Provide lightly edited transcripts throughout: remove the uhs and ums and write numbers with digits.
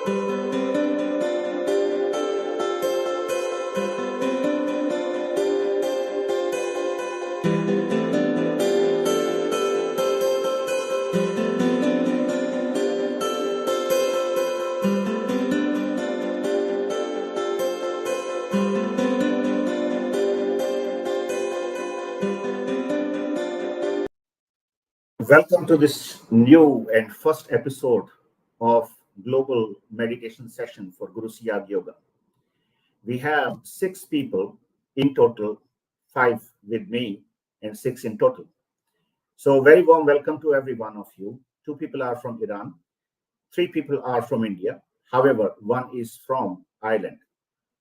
Welcome to this new and first episode of Global Meditation Session for Guru Siyag Yoga. We have 6 people in total, 5 with me and 6 in total. So very warm welcome to every one of you. 2 people are from Iran, 3 people are from India. However, 1 is from Ireland.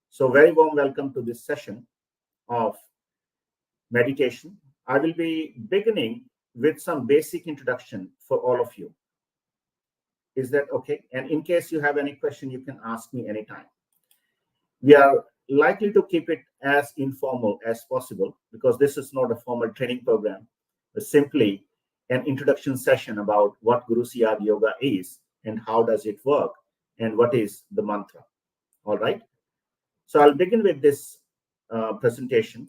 So very warm welcome to this session of meditation. I will be beginning with some basic introduction for all of you. Is that okay? And in case you have any question, you can ask me anytime. We are likely to keep it as informal as possible because this is not a formal training program, but simply an introduction session about what Guru Siyag Yoga is and how does it work and what is the mantra. All right. So I'll begin with this presentation,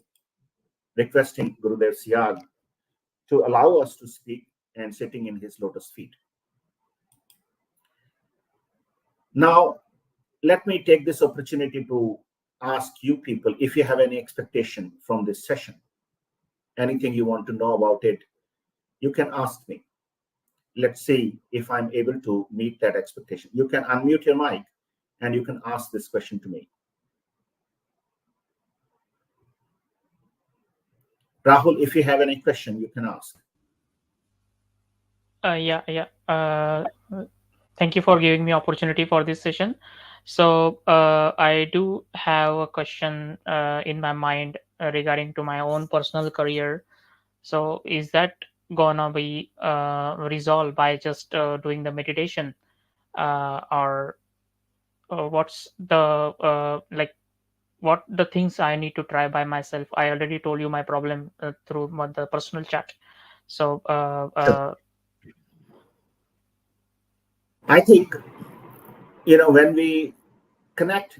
requesting Gurudev Siyag to allow us to speak and sitting in his lotus feet. Now, let me take this opportunity to ask you people if you have any expectation from this session. Anything you want to know about it, you can ask me. Let's see if I'm able to meet that expectation. You can unmute your mic and you can ask this question to me. Rahul, if you have any question, you can ask. Thank you for giving me opportunity for this session. So I do have a question in my mind regarding to my own personal career. So is that gonna be resolved by just doing the meditation, or what's the what the things I need to try by myself? I already told you my problem through the personal chat. So Sure. I think, when we connect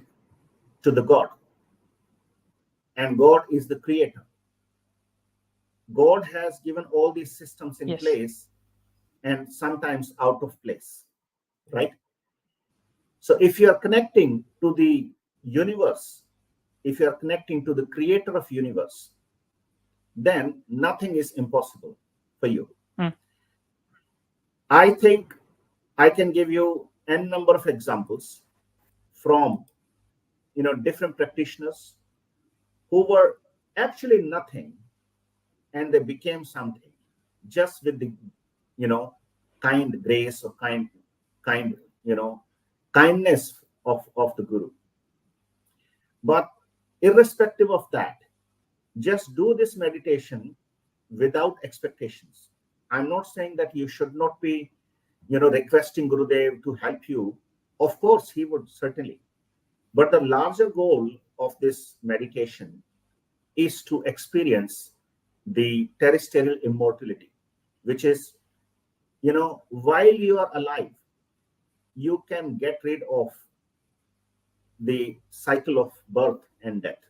to the God, and God is the creator, God has given all these systems in yes. place and sometimes out of place, right? So if you are connecting to the universe, if you are connecting to the creator of universe, then nothing is impossible for you. Mm. I think I can give you n number of examples from different practitioners who were actually nothing and they became something just with the kind grace or kind kindness of the Guru. But irrespective of that, just do this meditation without expectations. I'm not saying that you should not be requesting Gurudev to help you. Of course he would, certainly, but the larger goal of this meditation is to experience the terrestrial immortality, which is, while you are alive, you can get rid of the cycle of birth and death.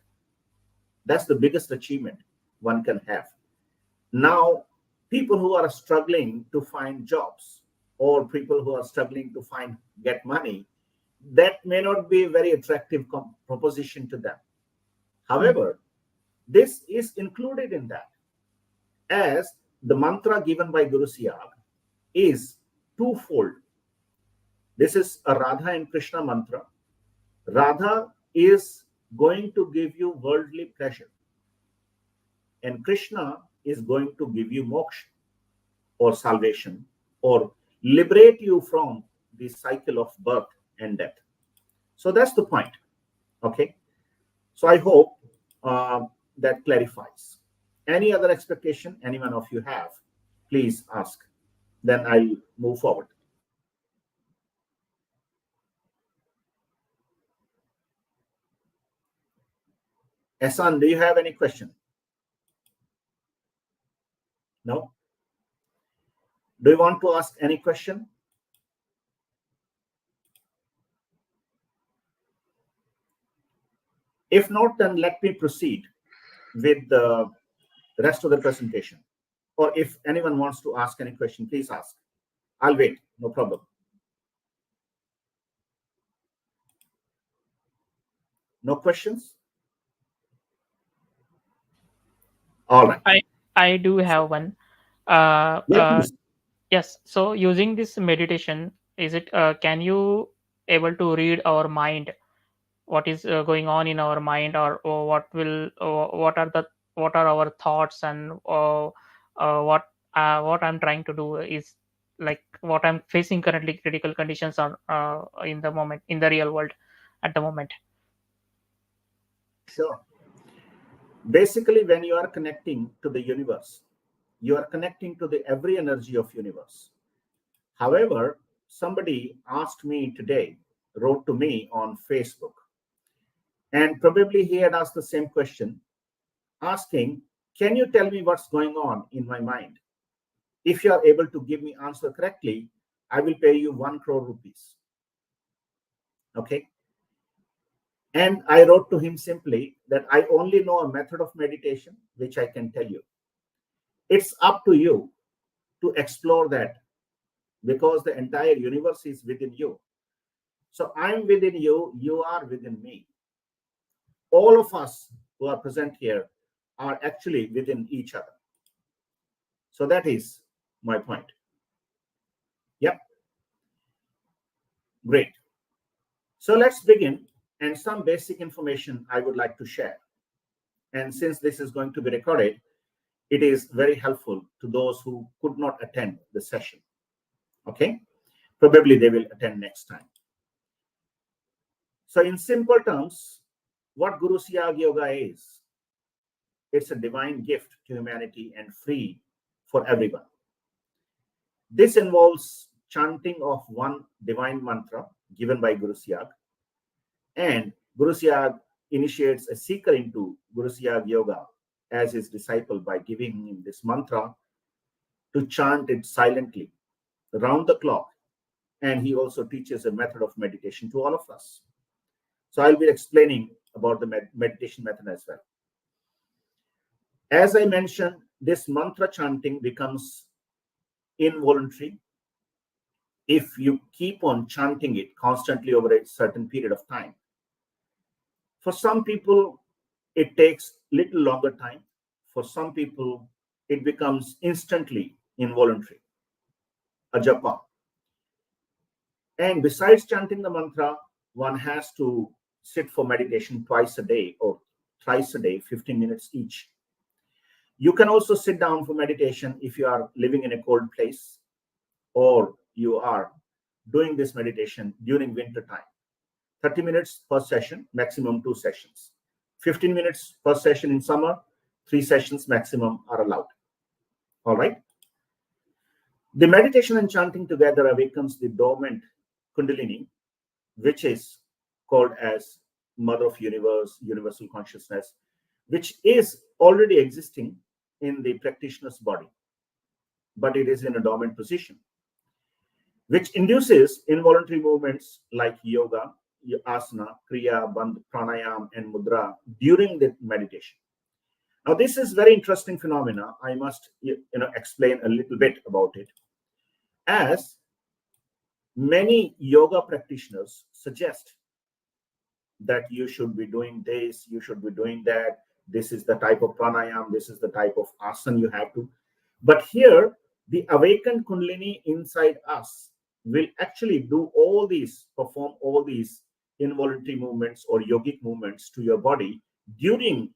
That's the biggest achievement one can have. Now, people who are struggling to find jobs or people who are struggling to get money, that may not be a very attractive proposition to them. However, this is included in that, as the mantra given by Guru Siyag is twofold. This is a Radha and Krishna mantra. Radha is going to give you worldly pleasure, and Krishna is going to give you moksha or salvation or liberate you from the cycle of birth and death. So that's the point. Okay. So I hope that clarifies. Any other expectation any one of you have, please ask. Then I'll move forward. Ehsan, do you have any question? No? Do you want to ask any question? If not, then let me proceed with the rest of the presentation. Or if anyone wants to ask any question, please ask. I'll wait, no problem. No questions? All right. I do have one. Uh, Yeah, uh, please. yes. So using this meditation, is it can you able to read our mind? What is going on in our mind, or what are our thoughts, and what I'm trying to do is like what I'm facing currently, critical conditions are in the moment, in the real world at the moment. Sure. Basically, when you are connecting to the universe, you are connecting to the every energy of universe. However, somebody asked me today, wrote to me on Facebook, and probably he had asked the same question, asking, can you tell me what's going on in my mind? If you are able to give me answer correctly, I will pay you 1 crore rupees. Okay. And I wrote to him simply that I only know a method of meditation, which I can tell you. It's up to you to explore that, because the entire universe is within you. So I'm within you, you are within me. All of us who are present here are actually within each other. So that is my point. Yep, great. So let's begin. And some basic information I would like to share. And since this is going to be recorded, it is very helpful to those who could not attend the session. Okay, probably they will attend next time. So in simple terms, what Guru Siyag Yoga is, it's a divine gift to humanity and free for everyone. This involves chanting of one divine mantra given by Guru Siyag, and Guru Siyag initiates a seeker into Guru Siyag Yoga as his disciple by giving him this mantra to chant it silently round the clock, and he also teaches a method of meditation to all of us. So I'll be explaining about the meditation method as well. As I mentioned, this mantra chanting becomes involuntary if you keep on chanting it constantly over a certain period of time. For some people, it takes little longer time. For some people, it becomes instantly involuntary, a japa. And besides chanting the mantra, one has to sit for meditation twice a day or thrice a day, 15 minutes each. You can also sit down for meditation if you are living in a cold place, or you are doing this meditation during winter time. 30 minutes per session, maximum 2 sessions. 15 minutes per session in summer, 3 sessions maximum are allowed. All right. The meditation and chanting together awakens the dormant Kundalini, which is called as Mother of Universe, Universal Consciousness, which is already existing in the practitioner's body, but it is in a dormant position, which induces involuntary movements like yoga, asana, kriya, bandh, pranayam, and mudra during the meditation. Now, this is very interesting phenomena. I must explain a little bit about it, as many yoga practitioners suggest that you should be doing this, you should be doing that. This is the type of pranayam, this is the type of asana you have to. But here, the awakened Kundalini inside us will actually do all these, perform all these involuntary movements or yogic movements to your body during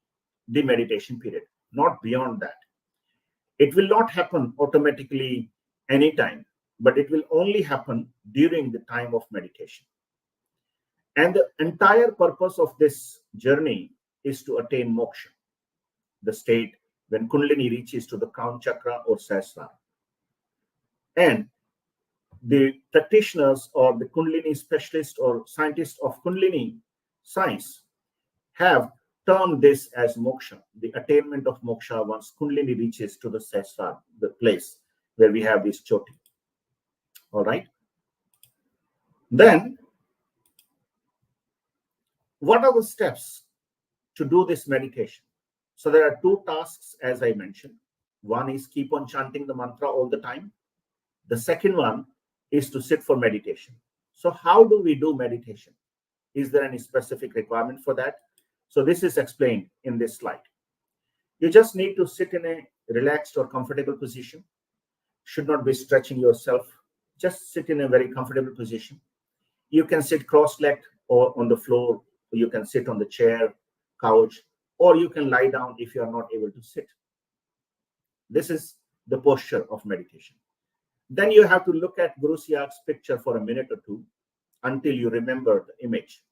the meditation period, not beyond that. It will not happen automatically anytime, but it will only happen during the time of meditation. And the entire purpose of this journey is to attain moksha, the state when Kundalini reaches to the crown chakra or Sahasrara. And the practitioners or the Kundalini specialists or scientists of Kundalini science have termed this as moksha, the attainment of moksha once Kundalini reaches to the Sahasrara, the place where we have this choti. All right. Then, what are the steps to do this meditation. So there are two tasks, as I mentioned. One is keep on chanting the mantra all the time. The second one is to sit for meditation. So how do we do meditation? Is there any specific requirement for that? So this is explained in this slide. You just need to sit in a relaxed or comfortable position. Should not be stretching yourself. Just sit in a very comfortable position. You can sit cross-legged or on the floor. You can sit on the chair, couch, or you can lie down if you are not able to sit. This is the posture of meditation. Then you have to look at Guru Siyag's picture for a minute or two until you remember the image.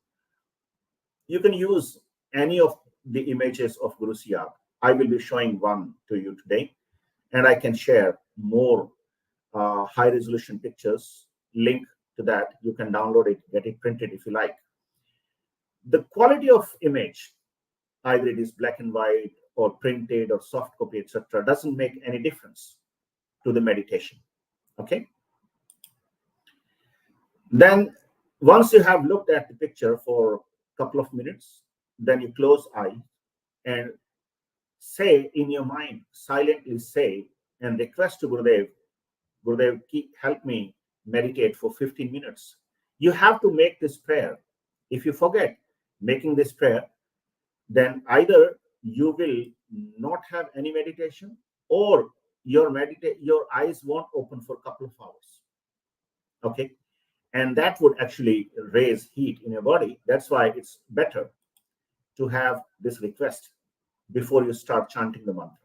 You can use any of the images of Guru Siyag. I will be showing one to you today, and I can share more high-resolution pictures. Link to that. You can download it, get it printed if you like. The quality of image, either it is black and white or printed or soft copy, etc., doesn't make any difference to the meditation. Okay. Then once you have looked at the picture for a couple of minutes, then you close eye and say in your mind, silently say and request to Gurudev, Gurudev, help me meditate for 15 minutes. You have to make this prayer. If you forget making this prayer, then either you will not have any meditation, or your eyes won't open for a couple of hours. Okay. And that would actually raise heat in your body. That's why it's better to have this request before you start chanting the mantra.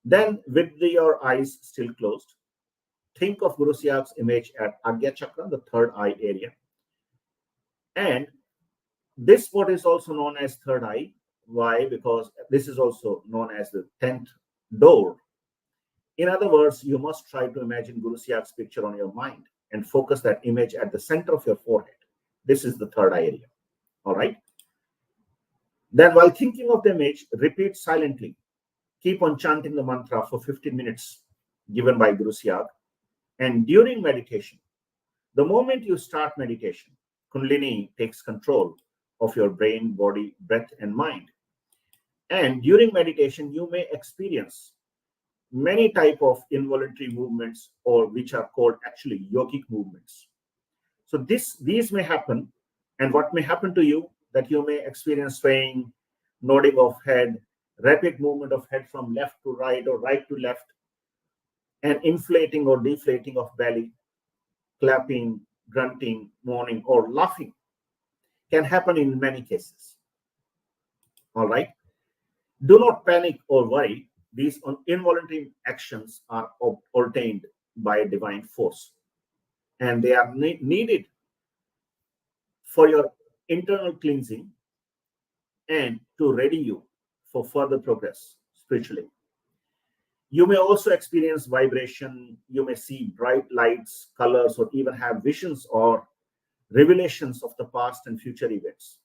Then, with your eyes still closed, think of Guru Siyag's image at Agya Chakra, the third eye area. And this spot is also known as third eye. Why? Because this is also known as the 10th door. In other words, you must try to imagine Guru Siyag's picture on your mind and focus that image at the center of your forehead. This is the third eye area. All right. Then, while thinking of the image, repeat silently. Keep on chanting the mantra for 15 minutes given by Guru Siyag. And during meditation, the moment you start meditation, Kundalini takes control of your brain, body, breath, and mind. And during meditation, you may experience many type of involuntary movements, or which are called actually yogic movements. So these may happen, and what may happen to you, that you may experience swaying, nodding of head, rapid movement of head from left to right or right to left, and inflating or deflating of belly, clapping, grunting, moaning, or laughing can happen in many cases. All right. Do not panic or worry. These involuntary actions are ordained by a divine force, and they are needed for your internal cleansing and to ready you for further progress spiritually. You may also experience vibration. You may see bright lights, colors, or even have visions or revelations of the past and future events.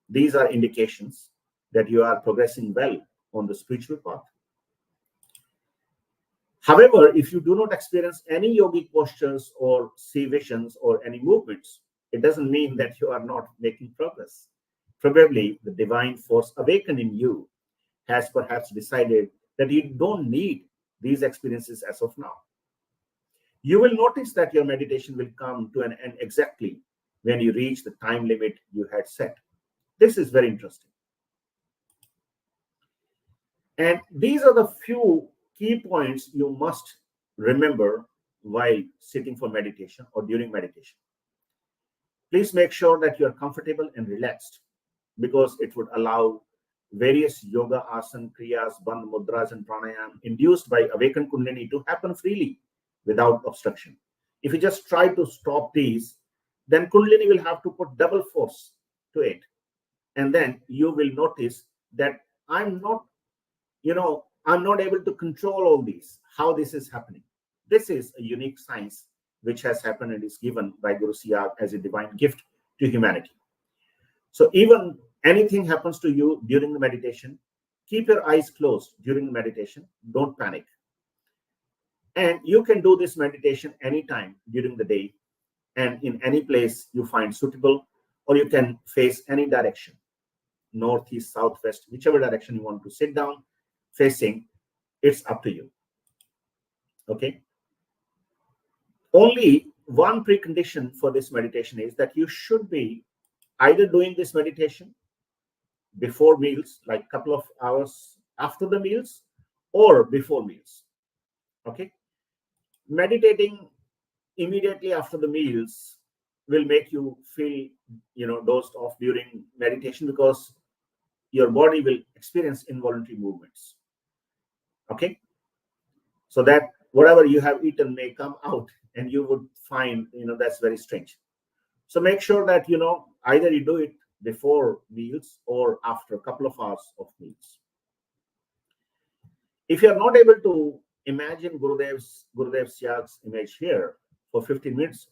These are indications that you are progressing well on the spiritual path. However, if you do not experience any yogic postures or see visions or any movements, it doesn't mean that you are not making progress. Probably the divine force awakened in you has perhaps decided that you don't need these experiences as of now. You will notice that your meditation will come to an end exactly when you reach the time limit you had set. This is very interesting. And these are the few key points you must remember while sitting for meditation or during meditation. Please make sure that you are comfortable and relaxed, because it would allow various yoga, asana, kriyas, bandh mudras, and pranayam induced by awakened Kundalini to happen freely without obstruction. If you just try to stop these, then Kundalini will have to put double force to it. And then you will notice that I'm not able to control all these, how this is happening. This is a unique science which has happened and is given by Guru Siyag as a divine gift to humanity. So even anything happens to you during the meditation, keep your eyes closed during the meditation. Don't panic. And you can do this meditation anytime during the day and in any place you find suitable, or you can face any direction. north, east, south, west, whichever direction you want to sit down facing, it's up to you. Okay. Only one precondition for this meditation is that you should be either doing this meditation before meals, like a couple of hours after the meals, or before meals. Okay. Meditating immediately after the meals will make you feel, dozed off during meditation, because your body will experience involuntary movements. Okay. So that whatever you have eaten may come out, and you would find, that's very strange. So make sure that, either you do it before meals or after a couple of hours of meals. If you are not able to imagine Gurudev Siyag's image here for 15 minutes,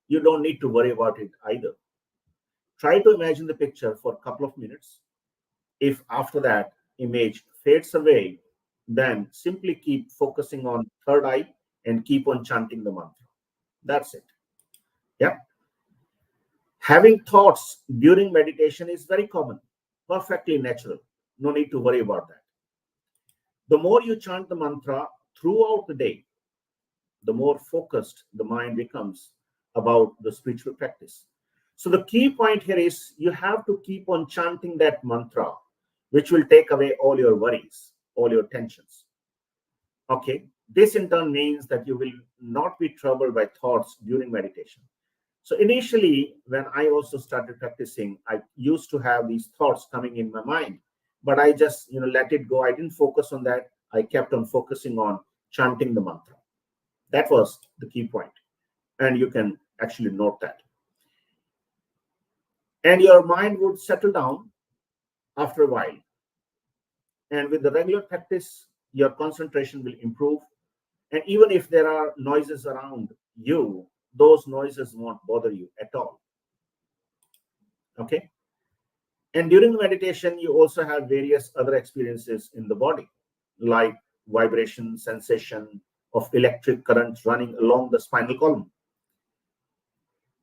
you don't need to worry about it either. Try to imagine the picture for a couple of minutes. If after that image fades away, then simply keep focusing on third eye and keep on chanting the mantra. That's it. Yeah. Having thoughts during meditation is very common, perfectly natural. No need to worry about that. The more you chant the mantra throughout the day, the more focused the mind becomes about the spiritual practice. So the key point here is you have to keep on chanting that mantra, which will take away all your worries, all your tensions. Okay. This in turn means that you will not be troubled by thoughts during meditation. So initially, when I also started practicing, I used to have these thoughts coming in my mind, but I just, let it go. I didn't focus on that. I kept on focusing on chanting the mantra. That was the key point. And you can actually note that. And your mind would settle down after a while. And with the regular practice, your concentration will improve. And even if there are noises around you, those noises won't bother you at all. Okay. And during the meditation, you also have various other experiences in the body, like vibration, sensation of electric current running along the spinal column,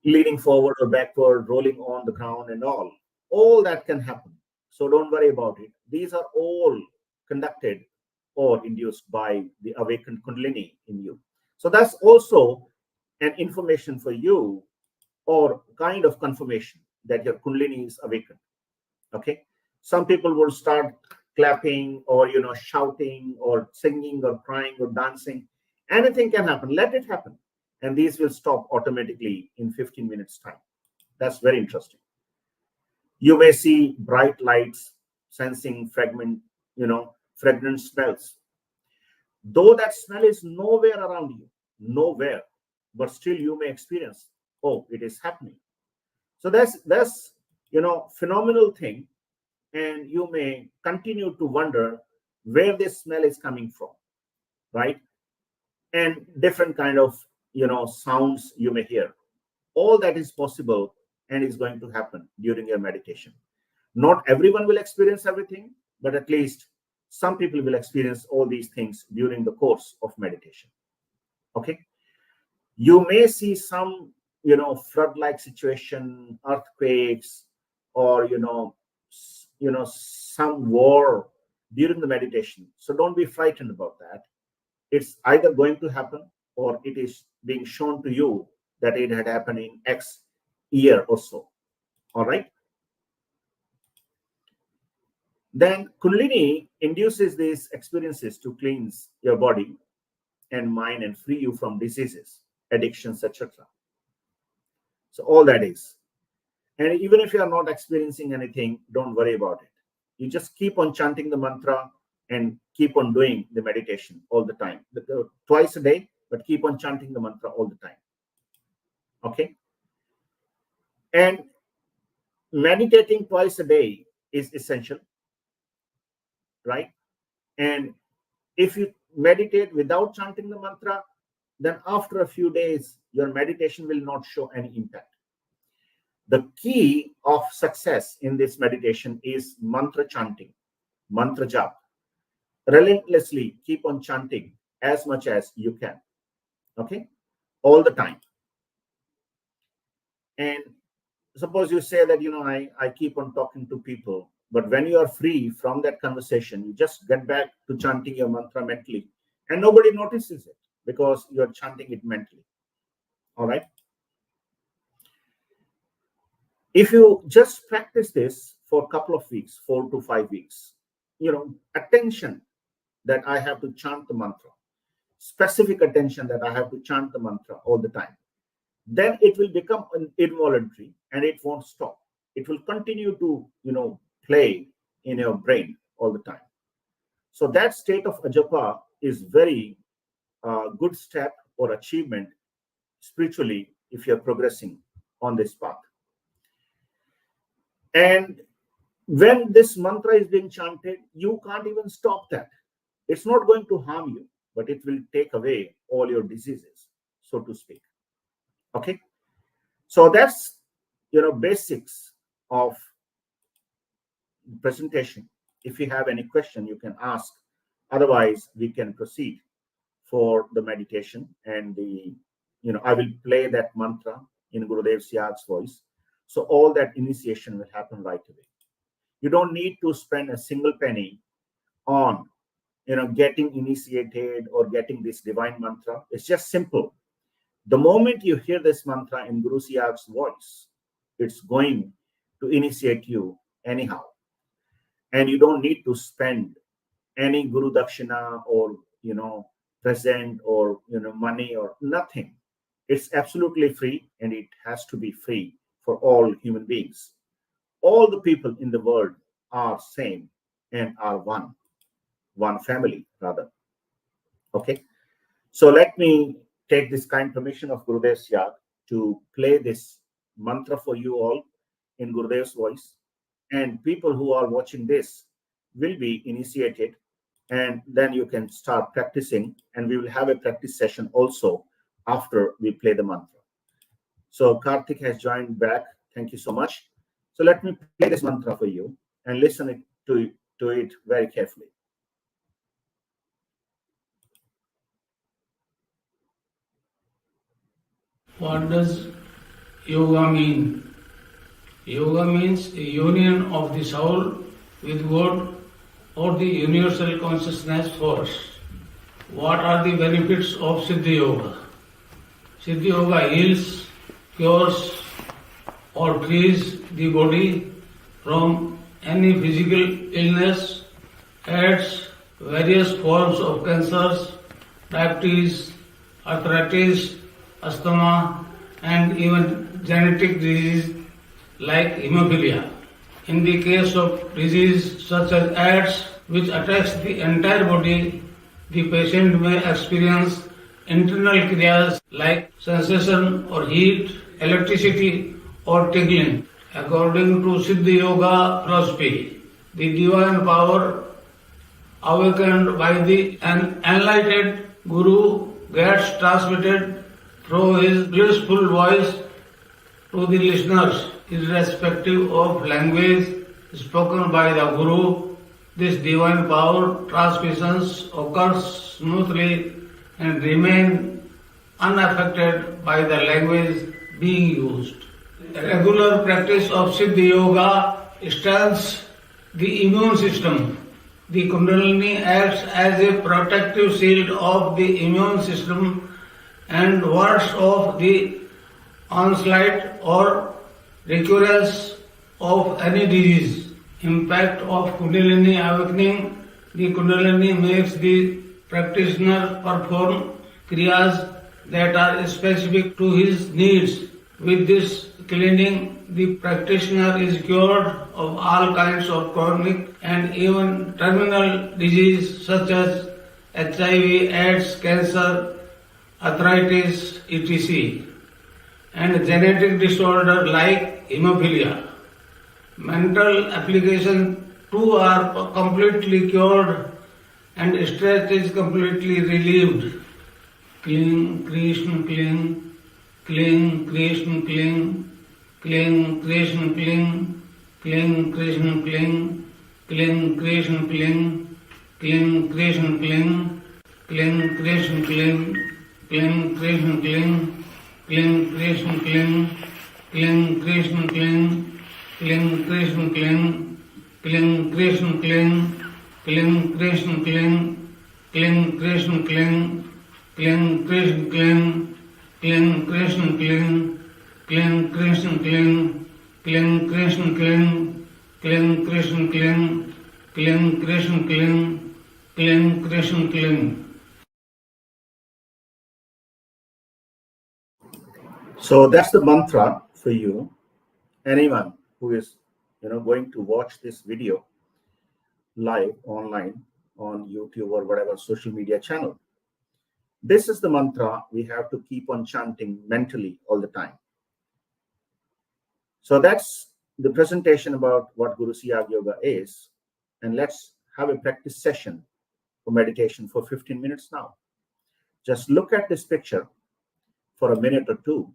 leaning forward or backward, rolling on the ground, and all that can happen. So don't worry about it. These are all conducted or induced by the awakened kundalini in you. So that's also an information for you, or kind of confirmation that your kundalini is awakened. Okay. Some people will start clapping or, shouting or singing or crying or dancing. Anything can happen. Let it happen. And these will stop automatically in 15 minutes time. That's very interesting. You may see bright lights, sensing fragrant smells. Though that smell is nowhere around you, nowhere, but still you may experience, oh, it is happening. So that's phenomenal thing. And you may continue to wonder where this smell is coming from, right? And different kind of sounds you may hear. All that is possible and is going to happen during your meditation. Not everyone will experience everything, but at least some people will experience all these things during the course of meditation. Okay. You may see some flood-like situation, earthquakes, or some war during the meditation. So don't be frightened about that. It's either going to happen, or it is being shown to you that it had happened in X year or so. All right. Then Kundalini induces these experiences to cleanse your body and mind and free you from diseases, addictions, etc. So all that is. And even if you are not experiencing anything, don't worry about it. You just keep on chanting the mantra and keep on doing the meditation all the time. Twice a day, but keep on chanting the mantra all the time. Okay? And meditating twice a day is essential, right? And if you meditate without chanting the mantra, then after a few days, your meditation will not show any impact. The key of success in this meditation is mantra chanting, mantra jap. Relentlessly keep on chanting as much as you can. Okay? All the time. And suppose you say that, I keep on talking to people But when you are free from that conversation, you just get back to chanting your mantra mentally, and nobody notices it because you are chanting it mentally. All right. If you just practice this for a couple of weeks, 4 to 5 weeks, attention that I have to chant the mantra, specific attention that I have to chant the mantra all the time, then it will become an involuntary and it won't stop. It will continue to, play in your brain all the time. So that state of ajapa is very good step or achievement spiritually if you're progressing on this path. And when this mantra is being chanted, you can't even stop that. It's not going to harm you, but it will take away all your diseases, so to speak. Okay. So that's, basics of presentation. If you have any question, you can ask. Otherwise, we can proceed for the meditation and I will play that mantra in Gurudev Siyag's voice. So all that initiation will happen right away. You don't need to spend a single penny on, getting initiated or getting this divine mantra. It's just simple. The moment you hear this mantra in Guru Siyag's voice, it's going to initiate you anyhow. And you don't need to spend any Guru Dakshina or, present or, money or nothing. It's absolutely free, and it has to be free for all human beings. All the people in the world are same and are one family rather. Okay. So let me take this kind permission of Gurudev Siyag to play this mantra for you all in Gurudev's voice. And people who are watching this will be initiated, and then you can start practicing, and we will have a practice session also after we play the mantra. So Karthik has joined back. Thank you so much. So let me play this mantra for you and listen to it very carefully. What does yoga mean? Yoga means a union of the soul with God or the universal consciousness force. What are the benefits of Siddhi Yoga? Siddhi Yoga heals, cures or frees the body from any physical illness, aids various forms of cancers, diabetes, arthritis, asthma, and even genetic disease like hemophilia. In the case of disease such as AIDS, which attacks the entire body, the patient may experience internal kriyas like sensation or heat, electricity or tingling. According to Siddhi Yoga philosophy, the divine power awakened by the enlightened Guru gets transmitted through his blissful voice to the listeners, irrespective of language spoken by the Guru. This divine power transmissions occurs smoothly and remain unaffected by the language being used. Regular practice of Siddhi Yoga strengthens the immune system. The Kundalini acts as a protective shield of the immune system and wards off the onslaught or recurrence of any disease. Impact of Kundalini awakening. The Kundalini makes the practitioner perform kriyas that are specific to his needs. With this cleaning, the practitioner is cured of all kinds of chronic and even terminal disease such as HIV, AIDS, cancer, arthritis, etc. and genetic disorder like hemophilia. Mental application too are completely cured and stress is completely relieved. Cling, Krishna, cling, cling, Krishna, cling, cling, Krishna, cling, cling, Krishna, cling, cling, Krishna, cling, cling, Krishna, cling, cling, Krishna, cling, cling, Krishna, cling, cling, Krishna, cling, cling, Krishna, cling, cling, Krishna, cling, Kling Krishna Kling, Kling Krishna Kling, Kling Krishna Kling, Kling Krishna Kling, Kling Krishna Kling, Kling Krishna Kling, Kling Krishna Kling, Kling Krishna Kling, Kling Krishna Kling, Kling Krishna Kling. So that's the mantra for you. Anyone who is, going to watch this video live online on YouTube or whatever social media channel. This is the mantra we have to keep on chanting mentally all the time. So that's the presentation about what Guru Siyag Yoga is. And let's have a practice session for meditation for 15 minutes now. Just look at this picture for a minute or two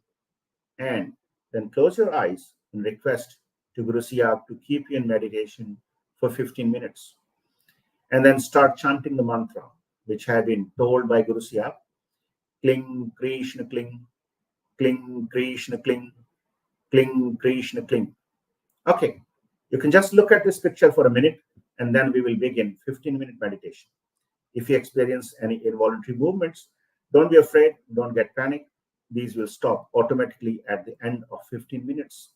and then close your eyes and request to Guru Siyag to keep you in meditation for 15 minutes. And then start chanting the mantra, which had been told by Guru Siyag. Kling, Krishna, kling, kling, Krishna, kling, kling, Krishna, kling. Okay, you can just look at this picture for a minute and then we will begin 15-minute meditation. If you experience any involuntary movements, don't be afraid, don't get panicked. These will stop automatically at the end of 15 minutes.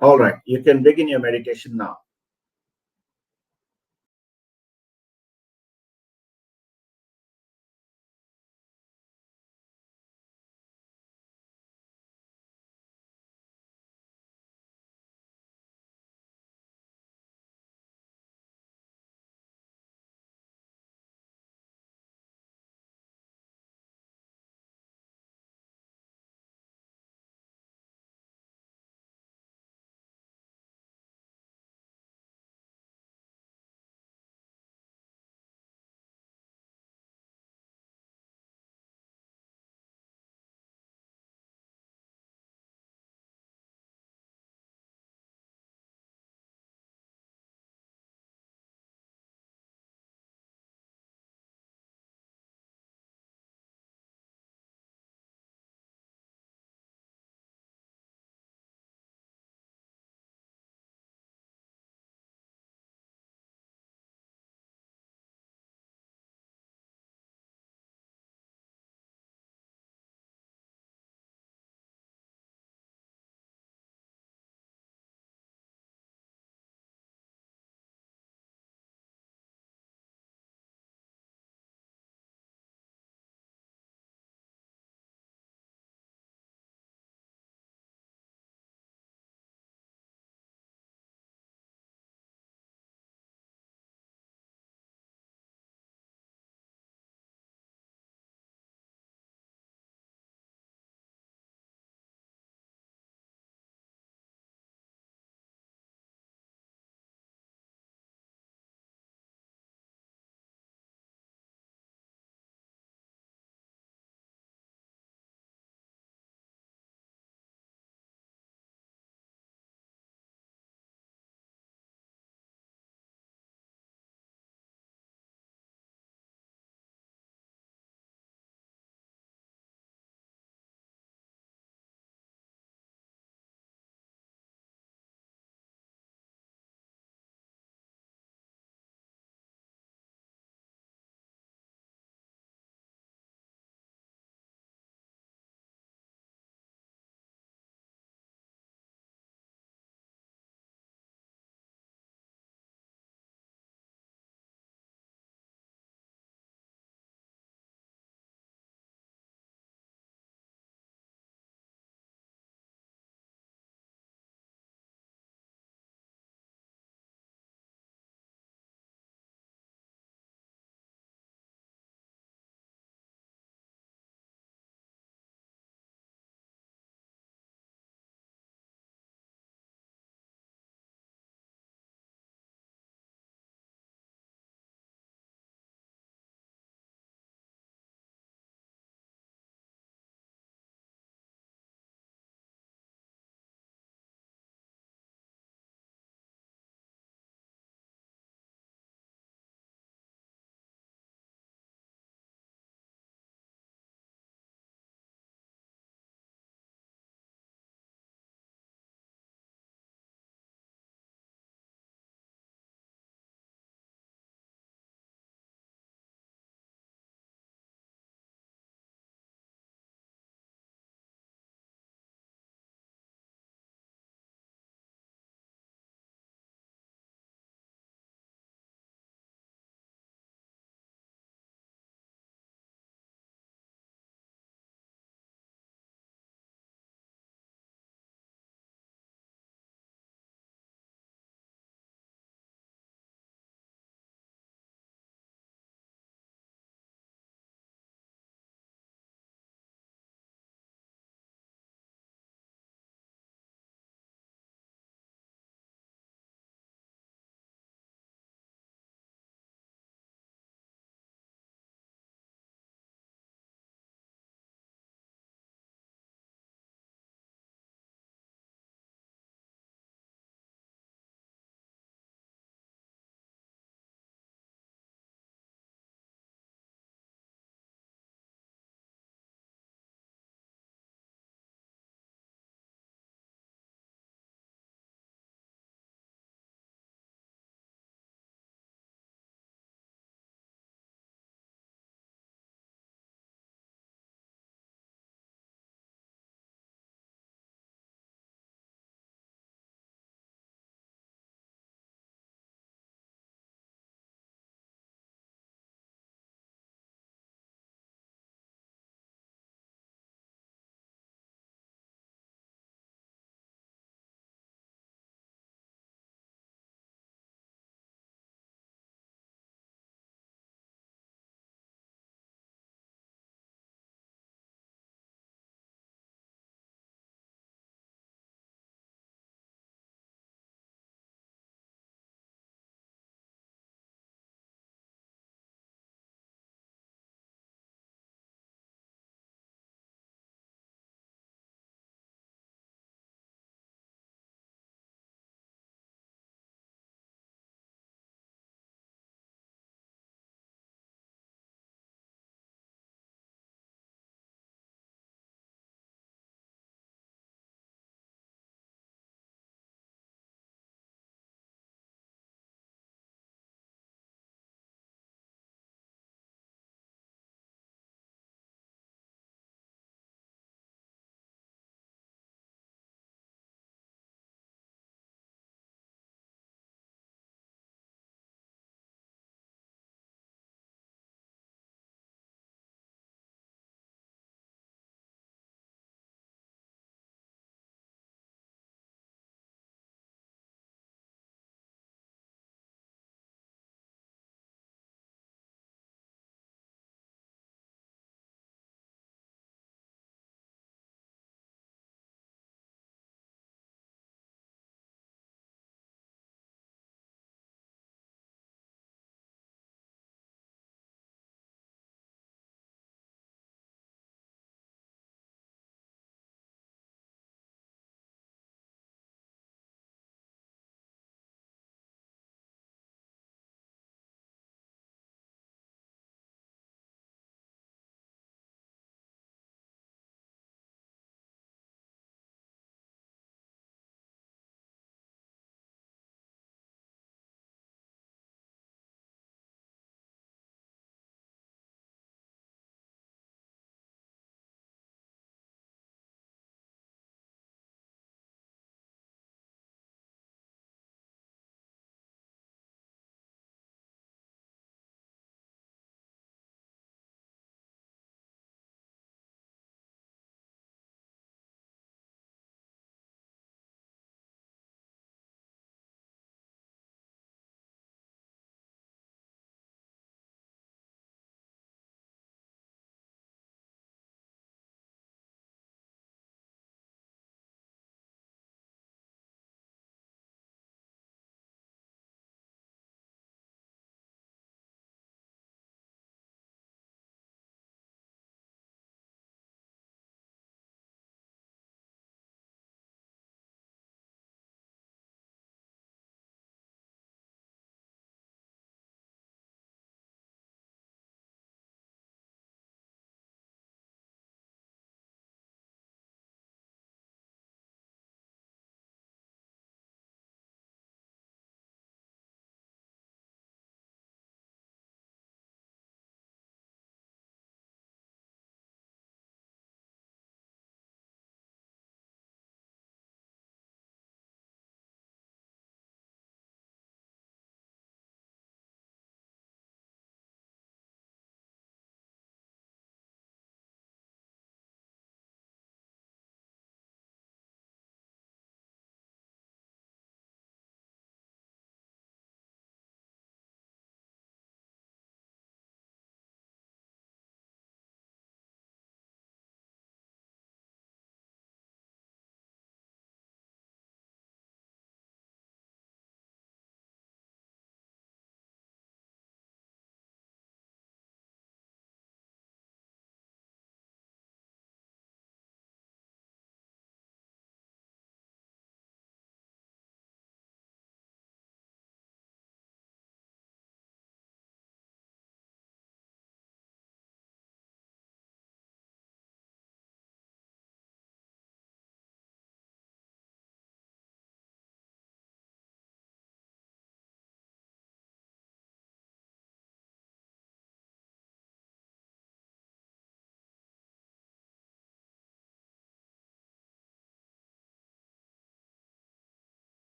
All right, you can begin your meditation now.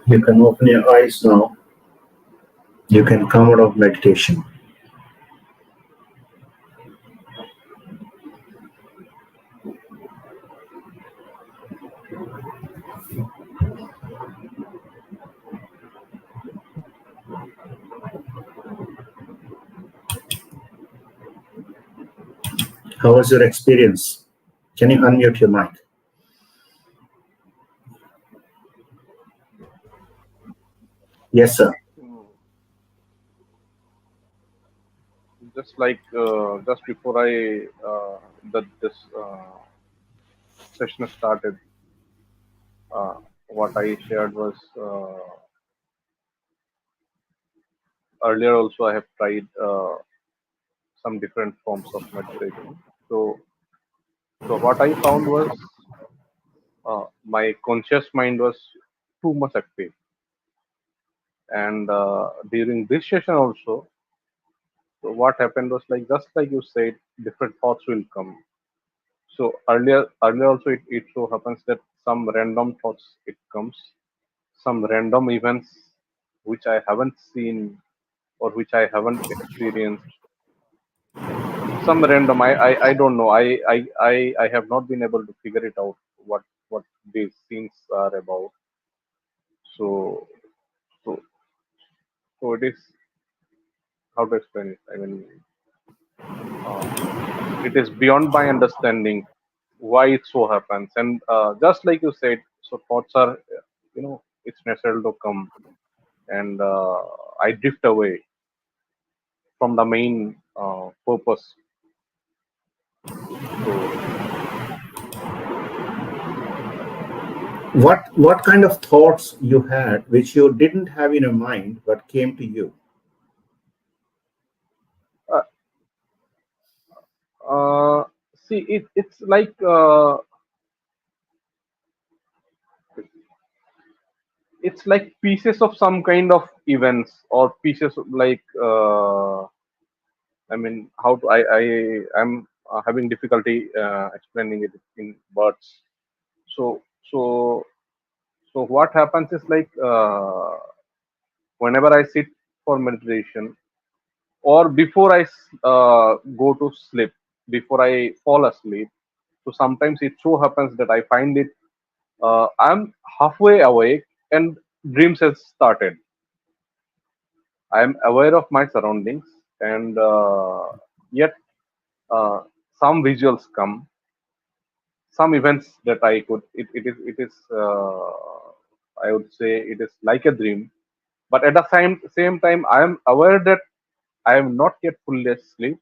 You can open your eyes now. You can come out of meditation. How was your experience? Can you unmute your mic? Yes, sir. Just like just before I that this session started, what I shared was earlier also I have tried some different forms of meditation. So what I found was my conscious mind was too much active, and during this session also, so what happened was like just like you said, different thoughts will come. So earlier also it so happens that some random thoughts it comes, some random events which I haven't seen or which I haven't experienced. Some random I don't know. I have not been able to figure it out what these scenes are about. So so so it is how to explain it. I mean, uh, it is beyond my understanding why it so happens. And just like you said, so thoughts are it's natural to come, and I drift away from the main purpose. So What kind of thoughts you had which you didn't have in your mind but came to you? uh, see, it's like pieces of some kind of events or pieces of like I mean, how to I'm having difficulty explaining it in words. So so so what happens is like whenever I sit for meditation or before go to sleep, before I fall asleep. So sometimes it so happens that I find it I'm halfway awake and dreams has started. I am aware of my surroundings, and yet uh, some visuals come, some events that I could. It is. I would say it is like a dream, but at the same time, I am aware that I am not yet fully asleep,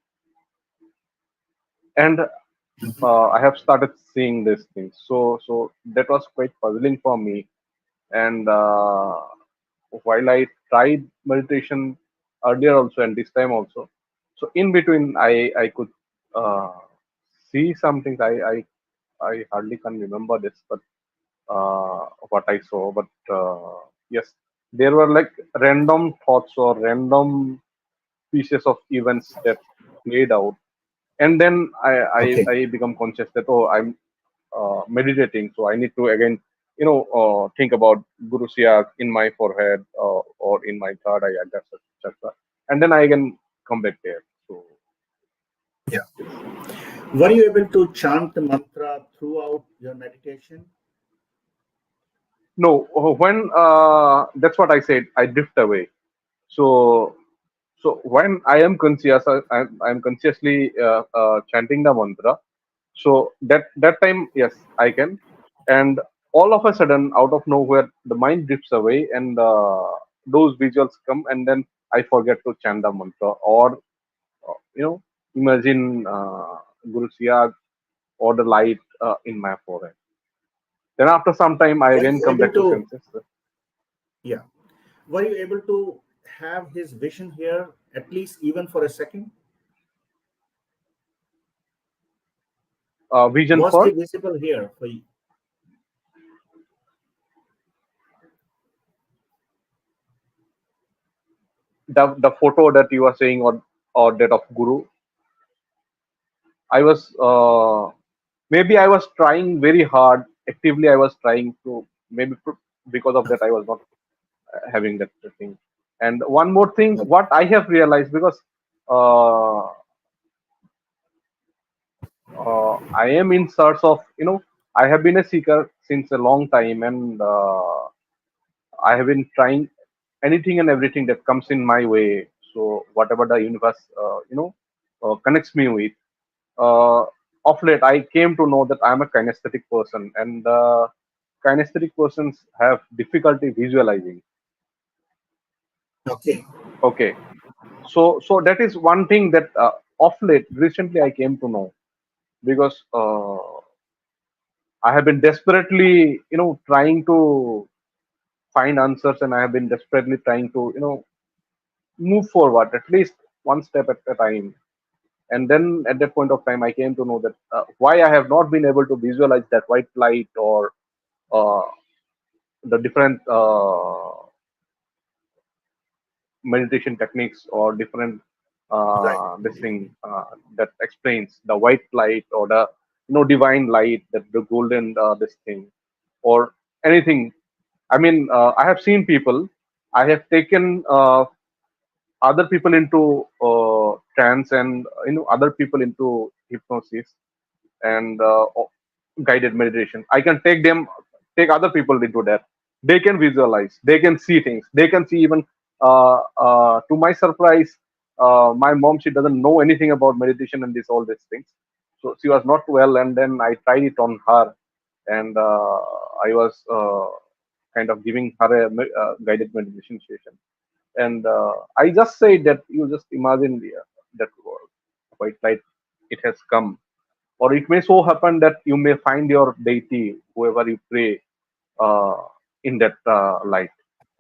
and I have started seeing these things. So that was quite puzzling for me. And while I tried meditation earlier also and this time also, so in between I could uh, see some things. I hardly can remember this, but what I saw. But yes, there were like random thoughts or random pieces of events that played out, and then Okay. I become conscious that oh, I'm meditating, so I need to again think about Guru Siyag in my forehead or in my third eye, etc. And then I can come back there. So Yeah. yes. Were you able to chant the mantra throughout your meditation? No, when that's what I said. I drift away. So So when I am conscious, I'm consciously chanting the mantra. So that time, yes, I can. And all of a sudden, out of nowhere, the mind drifts away, and those visuals come, and then I forget to chant the mantra, or you know, imagine Guru Siyag or the light in my forehead. Then after some time, I Were again you come able back to to, senses. yeah, were you able to have his vision here at least even for a second? Vision Was he for visible here for you? the photo that you are saying, or that of Guru. I was maybe I was trying very hard. Actively, I was trying to, because of that I was not having that thing. And one more thing, Okay. what I have realized, because uh, I am in search of, I have been a seeker since a long time, and I have been trying anything and everything that comes in my way. So whatever the universe, connects me with. Uh, of late, I came to know that I am a kinesthetic person, and kinesthetic persons have difficulty visualizing. Okay. Okay, so that is one thing that of late, recently, I came to know, because I have been desperately, trying to find answers, and I have been desperately trying to, move forward at least one step at a time. And then at that point of time, I came to know that why I have not been able to visualize that white light, or uh, the different meditation techniques, or different Right. this thing that explains the white light, or the divine light, that the golden this thing, or anything. I mean, I have seen people. I have taken other people into trance, and other people into hypnosis, and guided meditation. I can take other people into that. They can visualize, they can see things, they can see even. To my surprise, my mom, she doesn't know anything about meditation and this all these things. So she was not well, and then I tried it on her, and I was kind of giving her a guided meditation session. And I just say that you just imagine that white light, it has come, or it may so happen that you may find your deity, whoever you pray, uh, in that light.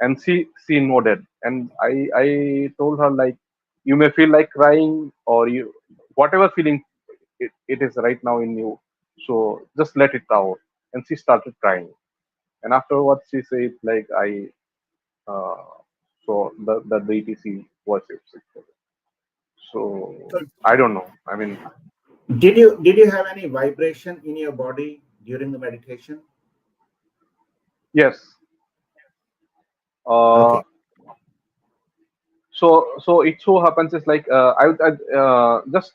And she nodded, and I told her, like, you may feel like crying, or you, whatever feeling it is right now in you, so just let it out. And she started crying, and afterwards she said, like, I uh, so the deity she worships it. So So I don't know. I mean, did you have any vibration in your body during the meditation? yes. Uh, Okay. so it so happens is like, I just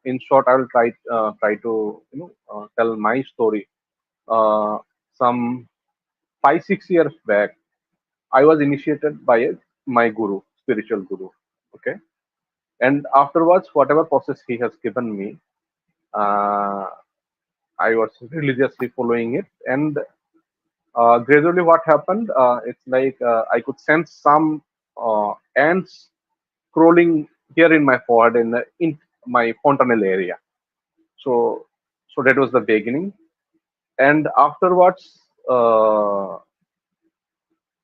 in short, I will try to tell my story. Uh, some 5 6 years back, I was initiated by my guru, spiritual guru. Okay, and afterwards, whatever process he has given me, uh, I was religiously following it, and gradually, what happened? It's like I could sense some ants crawling here in my forehead, in my fontanel area. So, so that was the beginning, and afterwards,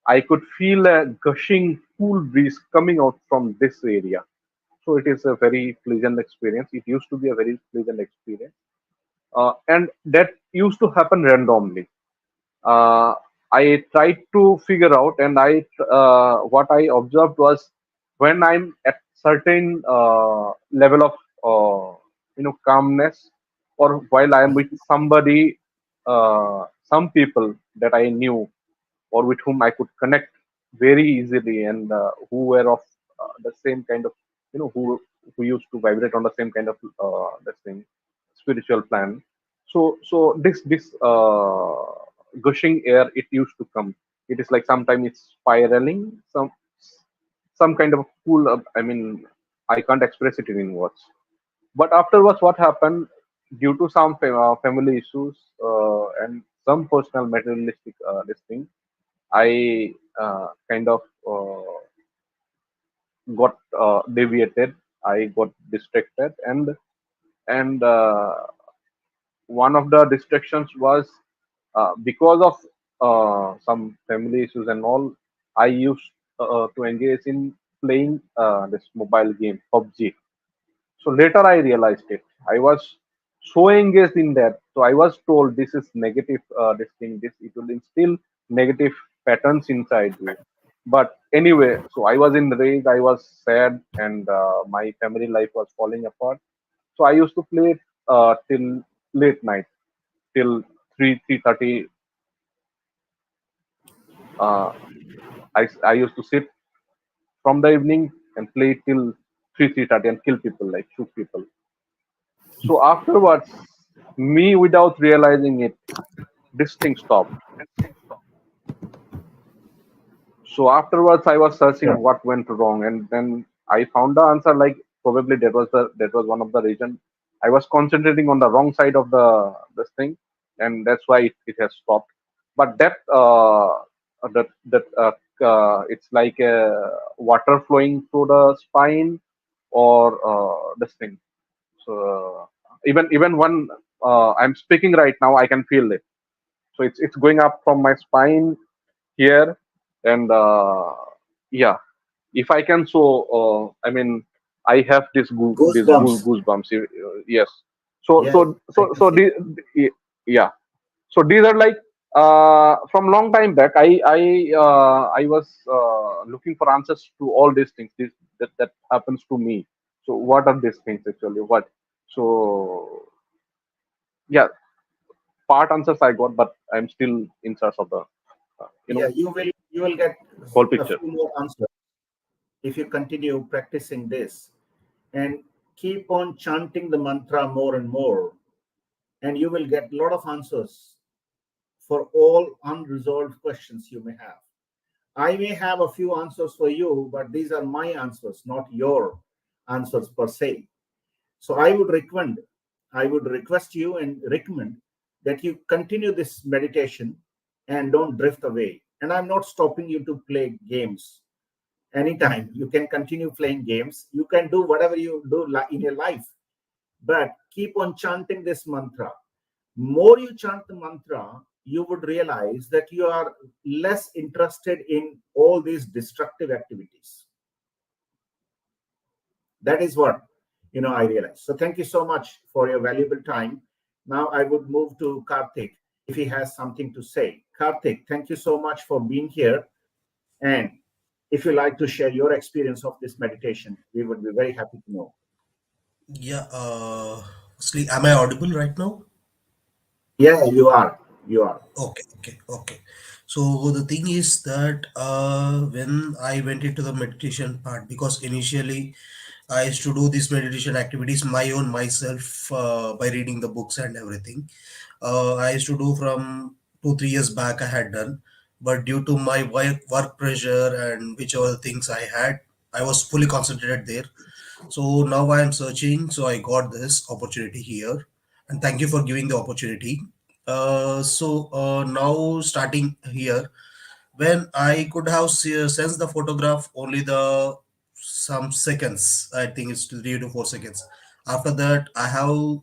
I could feel a gushing cool breeze coming out from this area. So it is a very pleasant experience. It used to be a very pleasant experience, and that used to happen randomly. uh, I tried to figure out, and what I observed was, when I'm at certain level of calmness, or while I am with somebody, some people that I knew, or with whom I could connect very easily, and who were of the same kind of, who used to vibrate on the same kind of the same spiritual plan. So this gushing air, it used to come. It is like sometimes it's spiraling, some kind of cool. I mean, I can't express it in words. But afterwards, what happened due to some family issues and some personal materialistic this thing, I kind of got deviated. I got distracted, and one of the distractions was because of some family issues and all. I used to engage in playing this mobile game PUBG. So later I realized it. I was so engaged in that. So I was told this is negative, this thing, this it will instill negative patterns inside you. But anyway, so I was in rage, I was sad, and my family life was falling apart. So I used to play it till late night, till 3:30. Uh, I used to sit from the evening and play till 3:30 and kill people, like shoot people. So afterwards, me without realizing it, this thing stopped. So afterwards, I was Yeah. searching what went wrong, and then I found the answer. Like probably that was one of the reason. I was concentrating on the wrong side of the this thing, and that's why it has stopped. But that it's like water flowing through the spine or this thing. So even when I'm speaking right now, I can feel it. So it's going up from my spine here, and yeah, if I can. So I mean, I have Goosebumps. goosebumps. Yes. So Yeah, so I so can so feel. yeah. So these are like from long time back. I was looking for answers to all these things. That happens to me. So what are these things actually? What? So yeah, part answers I got, but I'm still in search of the you know Yeah, you will get whole a picture. few more answers if you continue practicing this and keep on chanting the mantra more and more, and you will get a lot of answers for all unresolved questions you may have. I may have a few answers for you, but these are my answers, not your answers per se. So I would request you and recommend that you continue this meditation and don't drift away. And I'm not stopping you to play games anytime. You can continue playing games. You can do whatever you do in your life, but keep on chanting this mantra. More you chant the mantra, you would realize that you are less interested in all these destructive activities. That is what I realized. So thank you so much for your valuable time. Now I would move to Karthik if he has something to say. Karthik, thank you so much for being here. And if you like to share your experience of this meditation, we would be very happy to know. Yeah, am I audible right now? Yeah, you are. You are. Okay. So the thing is that when I went into the meditation part, because initially I used to do these meditation activities my own myself by reading the books and everything. I used to do from 2 3 years back. I had done, but due to my work pressure and whichever things I had, I was fully concentrated there. So now I am searching. So I got this opportunity here, and thank you for giving the opportunity. Now starting here, when I could have sensed the photograph only the some seconds. I think it's 3 to 4 seconds. After that, I have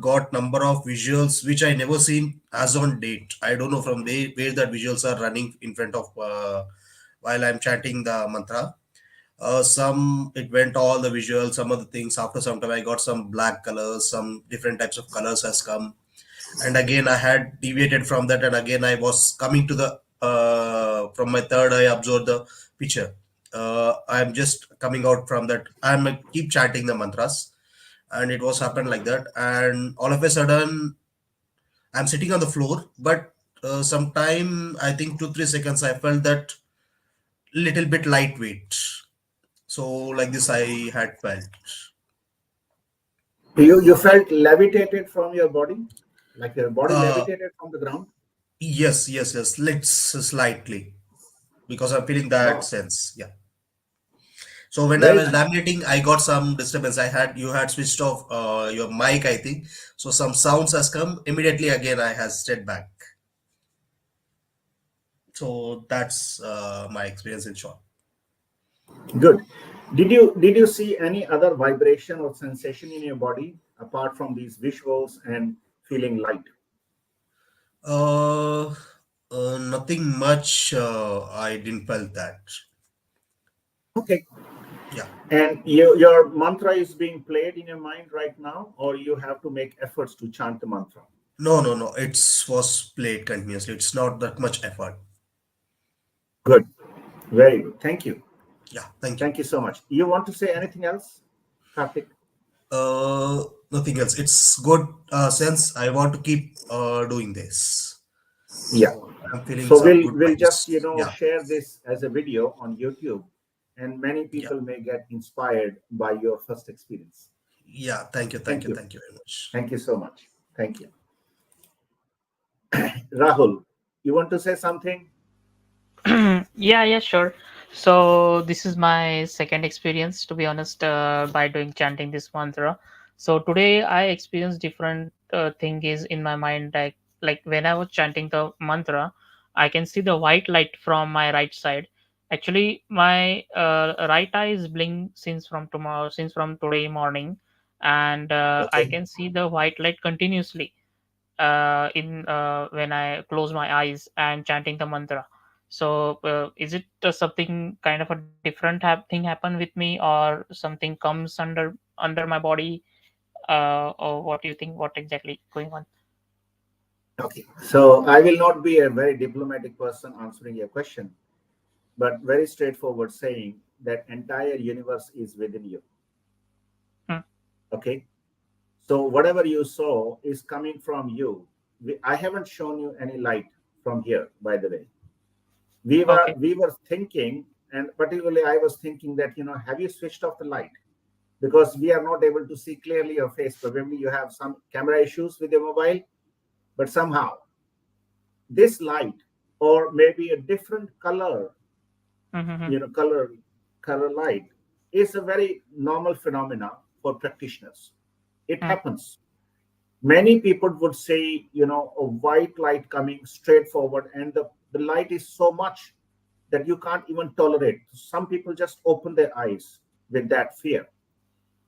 got number of visuals which I never seen as on date. I don't know from where that visuals are running in front of while I'm chanting the mantra. Some it went all the visuals, some of the things. After some time, I got some black colors, some different types of colors has come, and again I had deviated from that, and again I was coming to the from my third eye, observe the picture. I'm just coming out from that. I'm keep chanting the mantras, and it was happened like that, and all of a sudden I'm sitting on the floor, but sometime I think 2 3 seconds I felt that little bit lightweight. So like this I had felt. You felt levitated from your body, like your body Uh, levitated from the ground. yes, let's slightly because I'm feeling that Wow. sense. Yeah. So when I Very was nice. laminating, I got some disturbance. You had switched off your mic, I think. So some sounds has come immediately. Again, I has stayed back. So that's my experience in short. Good. Did you see any other vibration or sensation in your body apart from these visuals and feeling light? Uh, Nothing much. I didn't felt that. Okay. Yeah. And your mantra is being played in your mind right now, or you have to make efforts to chant the mantra? No, no, no. It's was played continuously. It's not that much effort. Good. Very good. Thank you. Yeah. Thank you. Thank you so much. You want to say anything else, Karthik? Uh, Nothing else. It's good sense. I want to keep doing this. Yeah. So I'm feeling So some we'll good we'll just vibes. Yeah. share this as a video on YouTube, and many Yeah. people may get inspired by your first experience. Yeah. Thank you. Thank Thank you. you. Thank you very much. Thank you so much. Thank you. Rahul, you want to say something? Yeah, sure. So this is my second experience, to be honest, by doing chanting this mantra. So today I experienced different thing is in my mind, like when I was chanting the mantra, I can see the white light from my right side. Actually, my right eye is blink since from today morning, and I Okay. can see the white light continuously in when I close my eyes and chanting the mantra. So, is it something kind of a different thing happen with me, or something comes under my body, or what do you think? What exactly going on? Okay. So I will not be a very diplomatic person answering your question, but very straightforward saying that entire universe is within you. Hmm. Okay. So whatever you saw is coming from you. I haven't shown you any light from here, by the way. Okay. We were thinking, and particularly I was thinking that have you switched off the light? Because we are not able to see clearly your face. Probably you have some camera issues with your mobile, but somehow this light, or maybe a different color, Mm-hmm. color light, is a very normal phenomena for practitioners. It Mm, happens. Many people would say, a white light coming straight forward, and the light is so much that you can't even tolerate. Some people just open their eyes with that fear.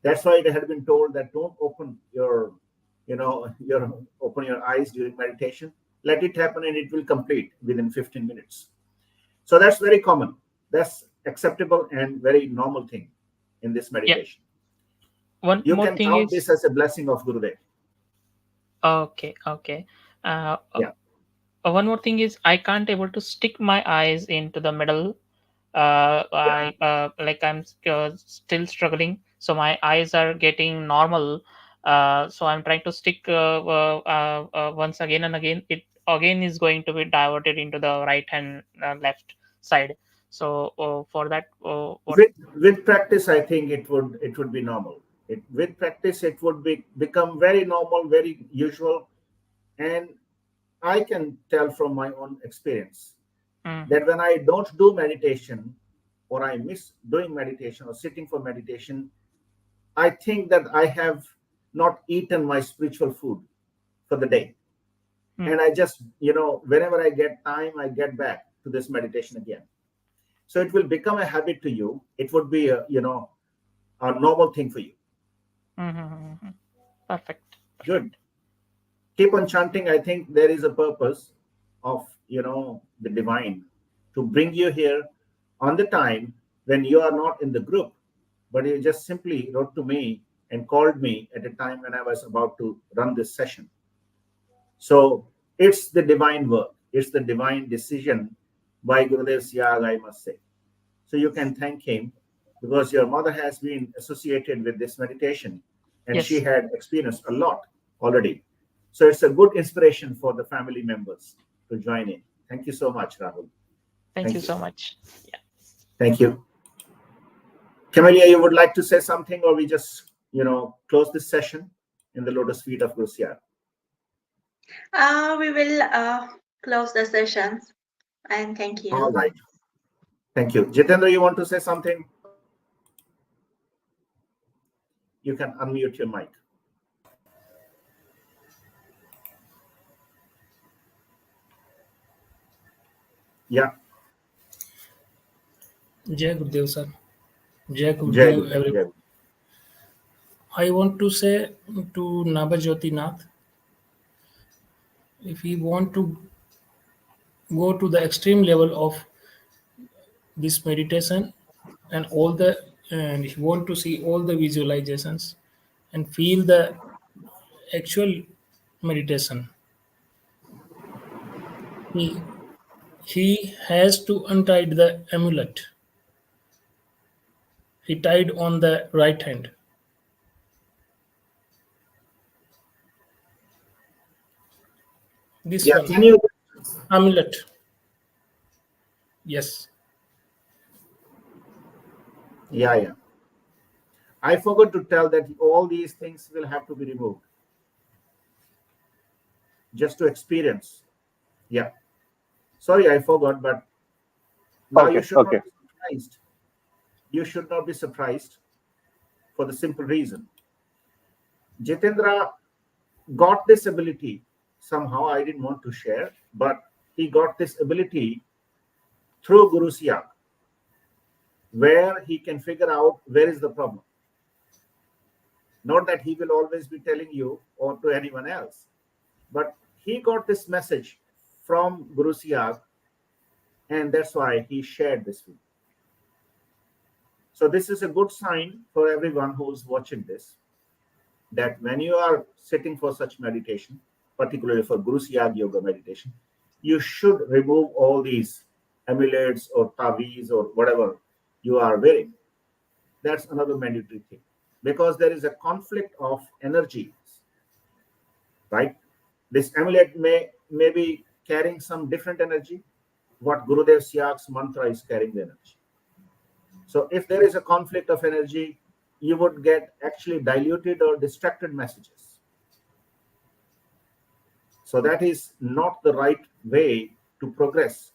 That's why it had been told that don't open open your eyes during meditation. Let it happen, and it will complete within 15 minutes. So that's very common. That's acceptable and very normal thing in this yeah. meditation. One You more can thing count this is as a blessing of Gurudev. okay. Uh, uh, Yeah. One more thing is I can't able to stick my eyes into the middle. I like I'm still struggling, so my eyes are getting normal. So I'm trying to stick once again and again. It again is going to be diverted into the right and left side. So for that, what? With practice, I think it would be normal. With practice, it would become very normal, very usual. And I can tell from my own experience Mhm. that when I don't do meditation, or I miss doing meditation or sitting for meditation, I think that I have not eaten my spiritual food for the day. Mm, And I just, whenever I get time, I get back to this meditation again. So it will become a habit to you. It would be a normal thing for you. mhm, mhm. Perfect. Perfect. Good. Keep on chanting. I think there is a purpose of the divine to bring you here on the time when you are not in the group, but you just simply wrote to me and called me at a time when I was about to run this session. So it's the divine work, it's the divine decision by Gurudev Siyag, I must say. So you can thank him, because your mother has been associated with this meditation and she Yes. had experienced a lot already. So it's a good inspiration for the family members to join in. Thank you so much, Rahul. Thank you Thank you. so much. Yeah. Thank you. Camelia, you would like to say something, or we just, close this session in the lotus feet of Guru Siyag? We will close the sessions and thank All you. right. Thank you. Jitendra, you want to say something? you can unmute your mic. Yeah. Jai Gurudev, sir. Jai Jai Gurudev, Gurudev, everyone. Jai Gurudev. I want to say to Nabajyoti Nath, if we want to go to the extreme level of this meditation and if you want to see all the visualizations and feel the actual meditation, he he has to untie the amulet he tied on the right hand. This Yeah, one, can you? amulet. Yes. Yeah. I forgot to tell that all these things will have to be removed just to experience. Yeah. Sorry, I forgot, but now you Okay, should not okay. be surprised. You should not be surprised for the simple reason. Jitendra got this ability somehow. I didn't want to share, but he got this ability through Guru Siyag, where he can figure out where is the problem. Not that he will always be telling you or to anyone else, but he got this message from Guru Siyag, and that's why he shared this with you. So this is a good sign for everyone who's watching this, that when you are sitting for such meditation, particularly for Guru Siyag Yoga meditation, you should remove all these amulets or tavis or whatever you are wearing. That's another mandatory thing, because there is a conflict of energies, right? This amulet may be carrying some different energy. What Gurudev Siyag's mantra is carrying the energy. So if there is a conflict of energy, you would get actually diluted or distracted messages. So that is not the right way to progress.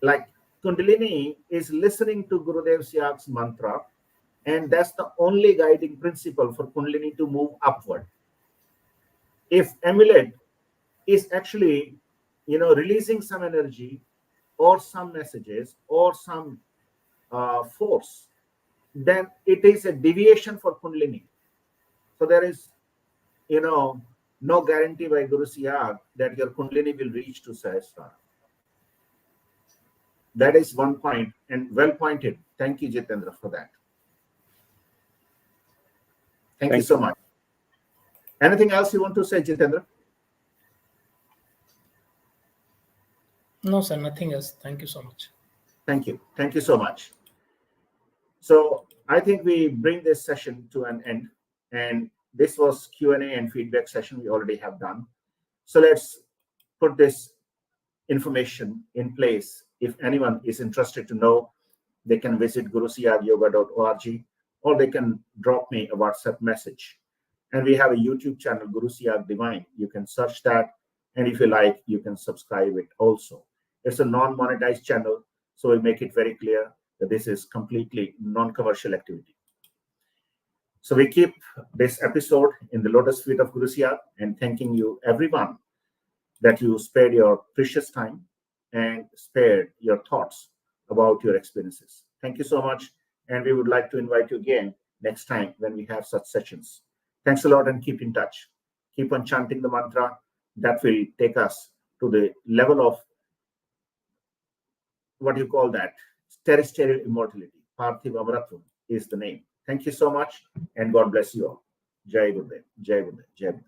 Like Kundalini is listening to Gurudev Siyag's mantra, and that's the only guiding principle for Kundalini to move upward. If amulet is actually, releasing some energy or some messages or some force, then it is a deviation for Kundalini. So there is, no guarantee by Guru Siyag that your Kundalini will reach to Sahasrara. That is one point, and well pointed. Thank you, Jitendra, for that. Thank you so much. Anything else you want to say, Jitendra? No, sir, nothing else. Thank you so much. Thank you. Thank you so much. So I think we bring this session to an end, and this was Q&A and feedback session we already have done. So let's put this information in place. If anyone is interested to know, they can visit gurusiyagyoga.org, or they can drop me a WhatsApp message. And we have a YouTube channel, Guru Siyag Divine. You can search that, and if you like, you can subscribe it also. It's a non-monetized channel, so we make it very clear that this is completely non-commercial activity. So we keep this episode in the lotus feet of Guru Siyag, and thanking you, everyone, that you spared your precious time and spared your thoughts about your experiences. Thank you so much, and we would like to invite you again next time when we have such sessions. Thanks a lot, and keep in touch. Keep on chanting the mantra. That will take us to the level of, what do you call that? Terrestrial immortality. Parthiva Amratvam is the name. Thank you so much, and God bless you all. Jai Gurudev, Jai Gurudev, Jai Gurudev.